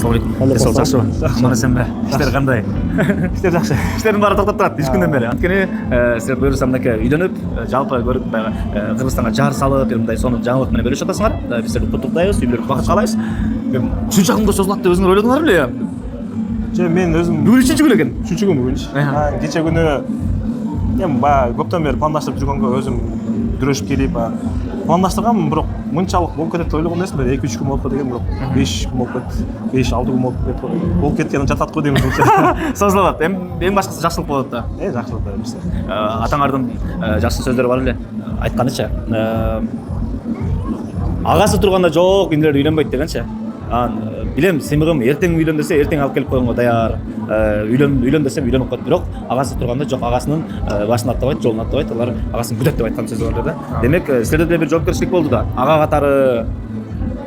Ассалаумалейкум. Алейкум Жакшыбы? Мына сенбе? Иштер кандай? Иштер жакшы. Иштердин баары токтоп турат 3 күндөн бери. Анткени силер буюрса мынакей үйлөнүп, жалпы көрүп баягы Кыргызстанга жар салып, мындай сону жаңылык менен бөлүшүп атасыңар. Биз силерди куттуктайбыз, үйлөрүңүзгө бакыт каалайбыз. Ушунча күнгө созулат деп өзүңөр ойлодуңар беле? Же мен өзүм Бүгүн 3-күн экен. үчүнчү күн бүгүн. Кече күнү эми баягы көптөн бери пландаштырып жүргөнгө өзүм дүрөшүп келип, пландаштыргам, бирок мынчалык болуп кетет деп ойлогон эмесмин. 2-3 күн болуп кеткен, бирок 5 күн болуп кетти. 5-6 күн болуп кеткен жатат го дейм. Созулат. Эң башкысы жакшылык болот да. Жакшылык да эмес. Атаңардын жакшы сөздөрү бар эле. Айтканыча, агасы турганда жок, инилер үйлөнбөйт дегенчи. Билем, сыймыгым эртең үйлөн десе, эртең алып келип койгонго даяр. Үйлөн десем үйлөнүп коет, бирок агасы турганда жок, агасынын башын аттабайт, жолун аттабайт, алар агасын күтөт деп айткан сөзү бар да. Демек, силерде деле бир жоопкерчилик болду да. Ага катары,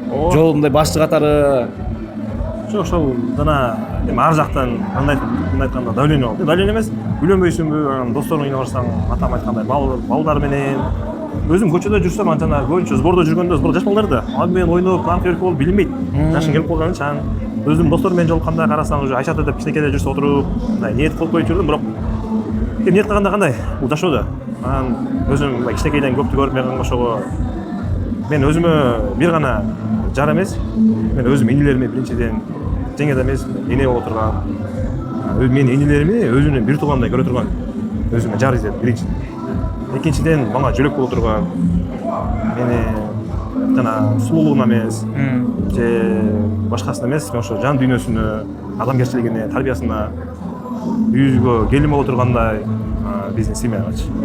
жолундай башчы катары. Жок, ошол жана эми ар жактан мындай айтканда давление болот. Давление эмес, үйлөнбөйсүңбү, досторуң үйүнө барсаң, атам айткандай балдар менен өзүм көчөдө жүрсөм, жана көбүнчө сбордо жүргөндө, сбор жаш балдар да, ал менен ойноп, арка-берки болуп билинбейт. Жашың келип калган чаң. Өзүм достор менен жолукканда карасаң, уже Айшата деп кичинекейде жүрсө отуруп, мындай ниет кылып коюп жүрдүм, бирок эми ниет кылганда кандай? Бул жашоодо. Өзүм кичинекейден көптү көрүп меган ошого мен өзүмө бир гана жар эмес, мен өзүм инилериме биринчиден жеңе да эмес, эне боло турган, менин инилерими өзүнүн бир туугандай көрө турган өзүмө жар издедим биринчиден. Экинчиден мага жөлөк боло турган, мени жана сулуулугуна эмес, же башкасына эмес, ошо жан дүйнөсүнө, адамгерчилигине, тарбиясына, үйүбүзгө келин боло тургандай биздин семьягачы.